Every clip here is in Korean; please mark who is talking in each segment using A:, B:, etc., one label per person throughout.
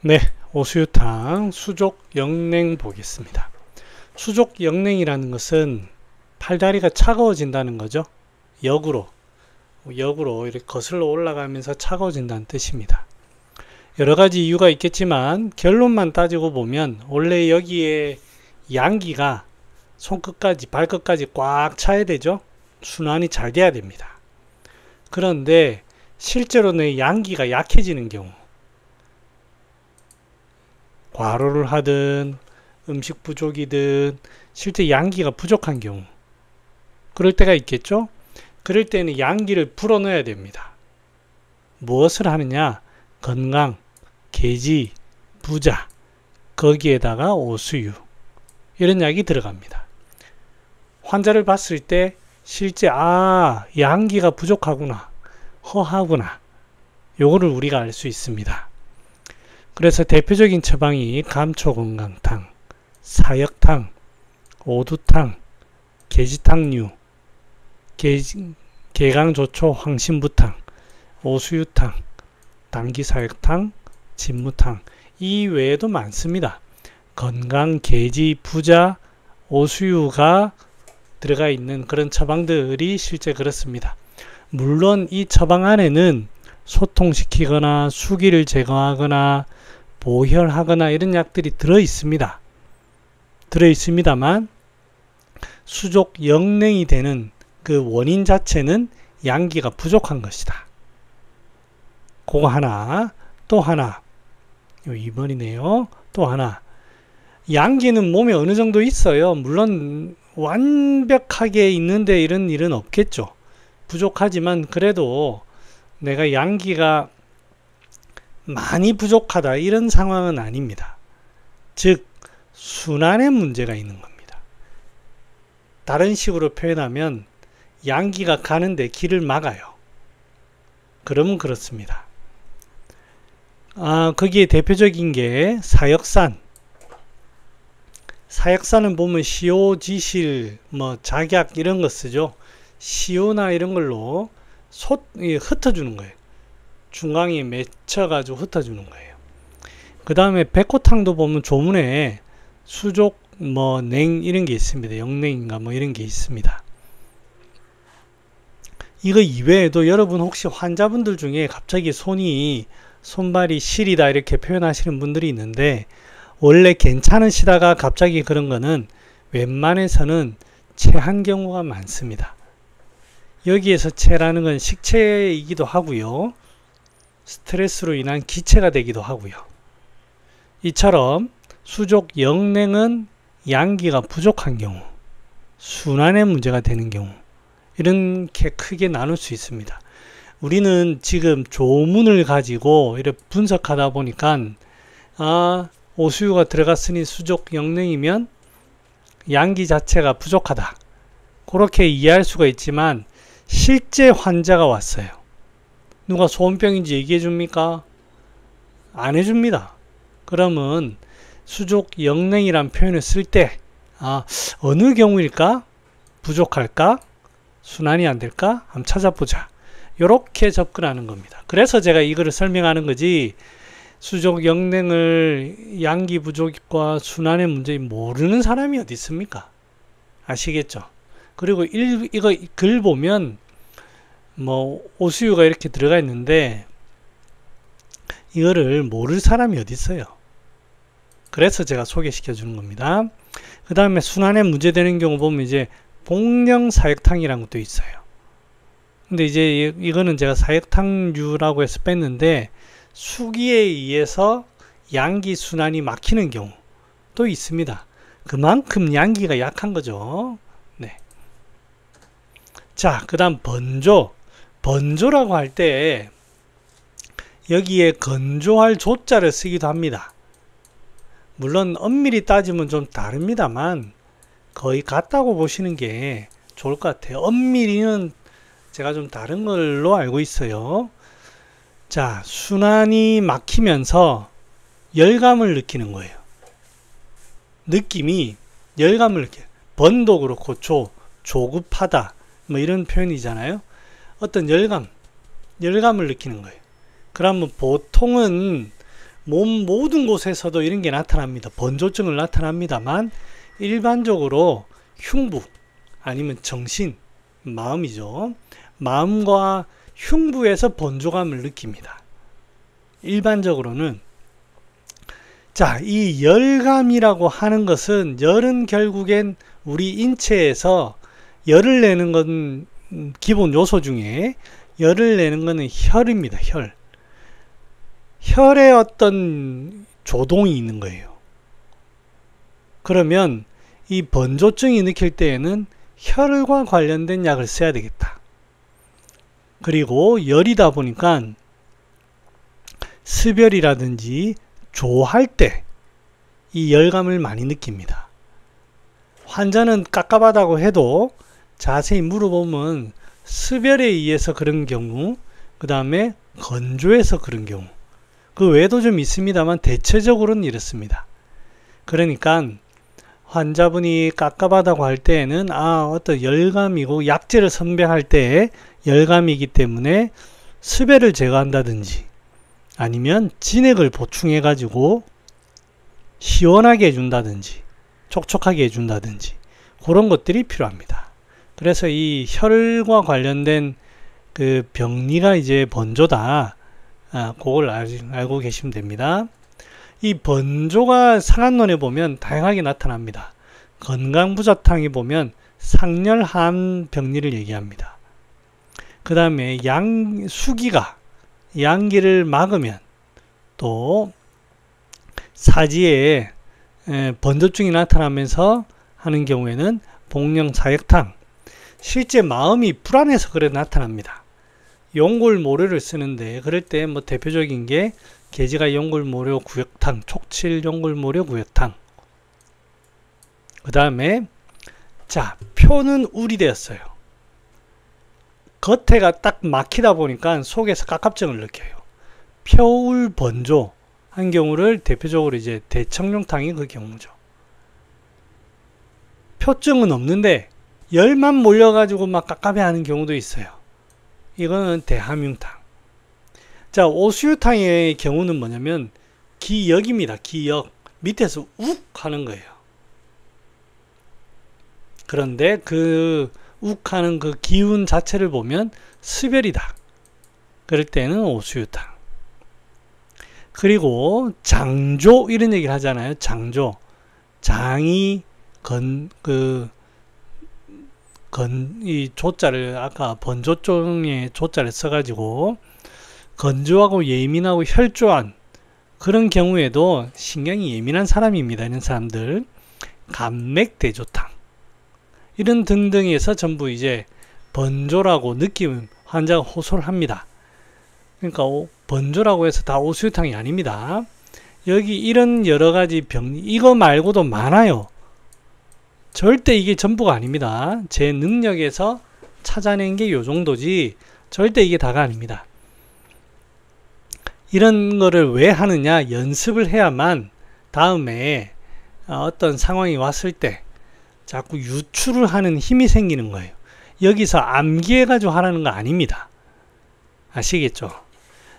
A: 네, 오수유탕 수족 영냉 보겠습니다. 수족 영냉이라는 것은 팔다리가 차가워진다는 거죠. 역으로 이렇게 거슬러 올라가면서 차가워진다는 뜻입니다. 여러 가지 이유가 있겠지만 결론만 따지고 보면 원래 여기에 양기가 손끝까지 발끝까지 꽉 차야 되죠. 순환이 잘 돼야 됩니다. 그런데 실제로는 양기가 약해지는 경우, 과로를 하든 음식 부족이든 실제 양기가 부족한 경우, 그럴 때가 있겠죠. 그럴 때는 양기를 불어넣어야 됩니다. 무엇을 하느냐? 건강, 계지, 부자, 거기에다가 오수유, 이런 약이 들어갑니다. 환자를 봤을 때 실제 양기가 부족하구나, 허하구나, 요거를 우리가 알 수 있습니다. 그래서 대표적인 처방이 감초건강탕, 사역탕, 오두탕, 계지탕류, 개강조초 황신부탕, 오수유탕, 당기사역탕, 진무탕, 이 외에도 많습니다. 건강, 계지, 부자, 오수유가 들어가 있는 그런 처방들이 실제 그렇습니다. 물론 이 처방 안에는 소통시키거나 수기를 제거하거나 보혈하거나 이런 약들이 들어있습니다만 수족 영냉이 되는 그 원인 자체는 양기가 부족한 것이다. 그거 하나, 또 하나, 2번이네요. 또 하나, 양기는 몸에 어느 정도 있어요. 물론 완벽하게 있는데 이런 일은 없겠죠. 부족하지만 그래도 내가 양기가 많이 부족하다 이런 상황은 아닙니다. 즉 순환에 문제가 있는 겁니다. 다른 식으로 표현하면 양기가 가는데 길을 막아요. 그러면 그렇습니다. 거기에 대표적인 게 사역산. 사역산은 보면 시오, 지실, 작약 이런 거 쓰죠. 시오나 이런 걸로 흩어주는 거예요. 중강에 맺혀가지고 흩어주는 거예요. 그 다음에 백호탕도 보면 조문에 수족 냉 이런 게 있습니다. 영냉인가 이런 게 있습니다. 이거 이외에도 여러분 혹시 환자분들 중에 갑자기 손발이 시리다 이렇게 표현하시는 분들이 있는데, 원래 괜찮으시다가 갑자기 그런 거는 웬만해서는 체한 경우가 많습니다. 여기에서 체라는 건 식체이기도 하고요. 스트레스로 인한 기체가 되기도 하고요. 이처럼 수족 영냉은 양기가 부족한 경우, 순환에 문제가 되는 경우, 이렇게 크게 나눌 수 있습니다. 우리는 지금 조문을 가지고 이렇게 분석하다 보니까 오수유가 들어갔으니 수족 영냉이면 양기 자체가 부족하다, 그렇게 이해할 수가 있지만 실제 환자가 왔어요. 누가 소원병인지 얘기해 줍니까? 안 해줍니다. 그러면 수족 영냉이란 표현을 쓸 때 어느 경우일까? 부족할까? 순환이 안 될까? 한번 찾아보자. 이렇게 접근하는 겁니다. 그래서 제가 이거를 설명하는 거지, 수족 영냉을 양기 부족과 순환의 문제 모르는 사람이 어디 있습니까? 아시겠죠? 그리고 이거 글 보면 오수유가 이렇게 들어가 있는데 이거를 모를 사람이 어디 있어요? 그래서 제가 소개시켜 주는 겁니다. 그 다음에 순환에 문제되는 경우 보면 이제 복령사역탕이라는 것도 있어요. 근데 이제 이거는 제가 사역탕류라고 해서 뺐는데, 수기에 의해서 양기 순환이 막히는 경우도 있습니다. 그만큼 양기가 약한 거죠. 네. 자, 그 다음 번조. 번조라고 할 때 여기에 건조할 조자를 쓰기도 합니다. 물론 엄밀히 따지면 좀 다릅니다만 거의 같다고 보시는 게 좋을 것 같아요. 엄밀히는 제가 좀 다른 걸로 알고 있어요. 자, 순환이 막히면서 열감을 느끼는 거예요. 느낌이 열감을 느껴요. 번도 그렇고 조급하다 이런 표현이잖아요. 어떤 열감을 느끼는 거예요. 그러면 보통은 몸 모든 곳에서도 이런 게 나타납니다. 번조증을 나타납니다만 일반적으로 흉부 아니면 정신, 마음이죠. 마음과 흉부에서 번조감을 느낍니다. 일반적으로는 자, 이 열감이라고 하는 것은 열은 결국엔 우리 인체에서 열을 내는 건 기본 요소 중에 열을 내는 것은 혈입니다. 혈에 어떤 조동이 있는 거예요. 그러면 이 번조증이 느낄 때에는 혈과 관련된 약을 써야 되겠다. 그리고 열이다 보니까 습열이라든지 조할 때 이 열감을 많이 느낍니다. 환자는 깝깝하다고 해도 자세히 물어보면 습열에 의해서 그런 경우, 그 다음에 건조해서 그런 경우, 그 외에도 좀 있습니다만 대체적으로는 이렇습니다. 그러니까 환자분이 깝깝하다고 할 때에는 어떤 열감이고 약제를 선별할 때 열감이기 때문에 습열을 제거한다든지 아니면 진액을 보충해 가지고 시원하게 해준다든지 촉촉하게 해준다든지 그런 것들이 필요합니다. 그래서 이 혈과 관련된 그 병리가 이제 번조다. 그걸 알고 계시면 됩니다. 이 번조가 상한론에 보면 다양하게 나타납니다. 건강부자탕에 보면 상열한 병리를 얘기합니다. 그 다음에 수기가 양기를 막으면 또 사지에 번조증이 나타나면서 하는 경우에는 복령사역탕, 실제 마음이 불안해서 그래 나타납니다. 용골모료를 쓰는데 그럴 때 뭐 대표적인 게 계지가 용골모료 구역탕, 촉칠 용골모료 구역탕. 그 다음에 자, 표는 울이 되었어요. 겉에가 딱 막히다 보니까 속에서 깝깝증을 느껴요. 표울 번조 한 경우를 대표적으로 이제 대청룡탕이 그 경우죠. 표증은 없는데 열만 몰려가지고 막 깝깝해하는 경우도 있어요. 이거는 대함융탕. 자, 오수유탕의 경우는 뭐냐면 기역입니다. 기역. 밑에서 욱 하는 거예요. 그런데 그 욱 하는 그 기운 자체를 보면 습열이다. 그럴 때는 오수유탕. 그리고 장조 이런 얘기를 하잖아요. 장조. 장이 이 조자를 아까 번조 쪽에 조자를 써가지고 건조하고 예민하고 혈조한 그런 경우에도 신경이 예민한 사람입니다. 이런 사람들 감맥대조탕 이런 등등에서 전부 이제 번조라고 느끼면 환자가 호소를 합니다. 그러니까 번조라고 해서 다 오수유탕이 아닙니다. 여기 이런 여러가지 병 이거 말고도 많아요. 절대 이게 전부가 아닙니다. 제 능력에서 찾아낸 게 요 정도지 절대 이게 다가 아닙니다. 이런 거를 왜 하느냐, 연습을 해야만 다음에 어떤 상황이 왔을 때 자꾸 유출을 하는 힘이 생기는 거예요. 여기서 암기해가지고 하라는 거 아닙니다. 아시겠죠?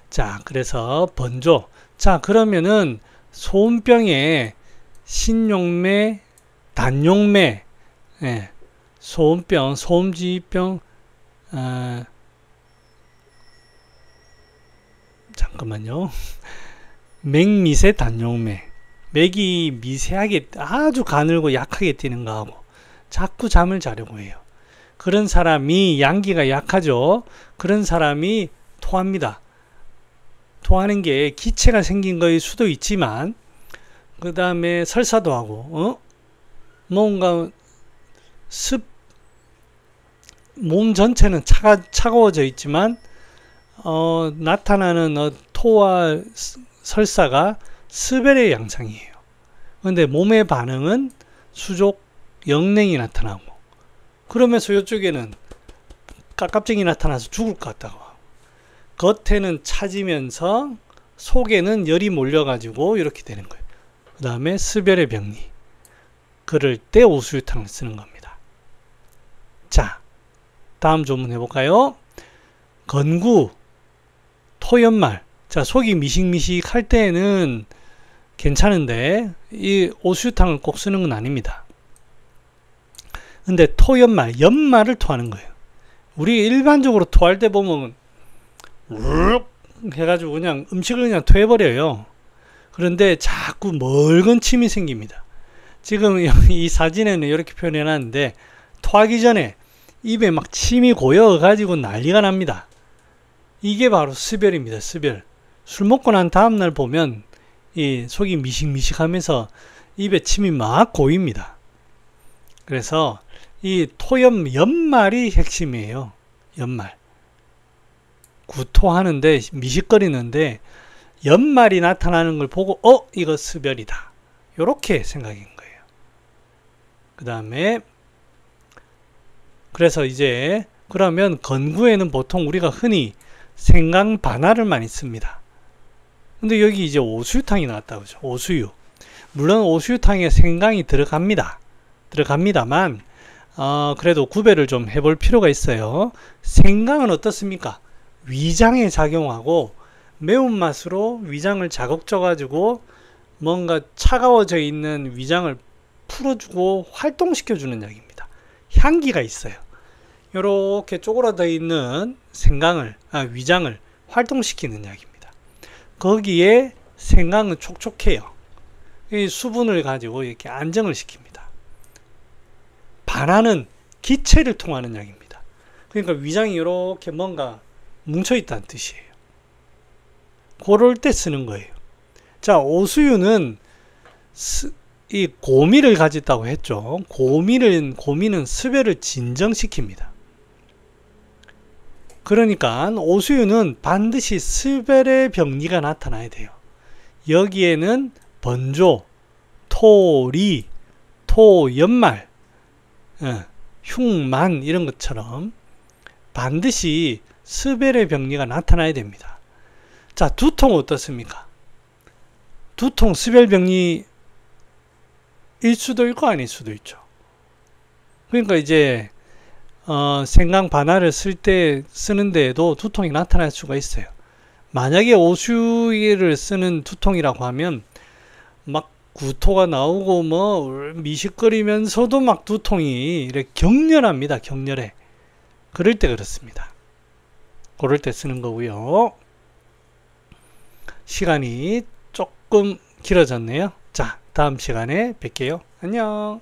A: 자, 그래서 번조. 자, 그러면은 소음병에 신용매, 단용매, 소음병, 소음지병, 잠깐만요. 맥미세 단용매. 맥이 미세하게 아주 가늘고 약하게 뛰는 거하고 자꾸 잠을 자려고 해요. 그런 사람이 양기가 약하죠. 그런 사람이 토합니다. 토하는 게 기체가 생긴 거일 수도 있지만 그 다음에 설사도 하고 뭔가 몸 전체는 차가워져 있지만 나타나는 토와 설사가 습열의 양상이에요. 그런데 몸의 반응은 수족 영냉이 나타나고 그러면서 이쪽에는 깝깝증이 나타나서 죽을 것 같다고 하고 겉에는 차지면서 속에는 열이 몰려가지고 이렇게 되는 거예요. 그 다음에 습열의 병리. 그럴 때 오수유탕을 쓰는 겁니다. 자, 다음 조문 해볼까요? 건구, 토연말. 자, 속이 미식미식 할 때는 괜찮은데 이 오수유탕을 꼭 쓰는 건 아닙니다. 근데 토연말, 연말을 토하는 거예요. 우리 일반적으로 토할 때 보면 우르륵 해가지고 그냥 음식을 그냥 토해버려요. 그런데 자꾸 멀건 침이 생깁니다. 지금 이 사진에는 이렇게 표현해놨는데 토하기 전에 입에 막 침이 고여가지고 난리가 납니다. 이게 바로 습열입니다. 습열. 술 먹고 난 다음날 보면 이 속이 미식미식하면서 입에 침이 막 고입니다. 그래서 이 연말이 핵심이에요. 연말. 구토하는데 미식거리는데 연말이 나타나는 걸 보고 이거 습열이다. 요렇게 생각인 거예요. 그 다음에 그래서 이제 그러면 건구에는 보통 우리가 흔히 생강 반알을 많이 씁니다. 근데 여기 이제 오수유탕이 나왔다 그죠? 오수유. 물론 오수유탕에 생강이 들어갑니다만 그래도 구별을 좀 해볼 필요가 있어요. 생강은 어떻습니까? 위장에 작용하고 매운맛으로 위장을 자극 줘가지고 뭔가 차가워져 있는 위장을 풀어주고 활동시켜주는 약입니다. 향기가 있어요. 이렇게 쪼그라져 있는 위장을 활동시키는 약입니다. 거기에 생강은 촉촉해요. 이 수분을 가지고 이렇게 안정을 시킵니다. 반환은 기체를 통하는 약입니다. 그러니까 위장이 이렇게 뭔가 뭉쳐있다는 뜻이에요. 그럴 때 쓰는 거예요. 자, 오수유는 이 고미를 가졌다고 했죠. 고미는 습열을 진정시킵니다. 그러니까 오수유는 반드시 습열의 병리가 나타나야 돼요. 여기에는 번조, 토리, 토연말, 흉만 이런 것처럼 반드시 습열의 병리가 나타나야 됩니다. 자, 두통 어떻습니까? 두통 습열 병리일 수도 있고 아닐 수도 있죠. 그러니까 이제 생강 반알을 쓰는 데에도 두통이 나타날 수가 있어요. 만약에 오수유를 쓰는 두통이라고 하면 막 구토가 나오고 뭐 미식거리면서도 막 두통이 이렇게 격렬합니다. 격렬해. 그럴 때 그렇습니다. 그럴 때 쓰는 거고요. 시간이 조금 길어졌네요. 자, 다음 시간에 뵐게요. 안녕.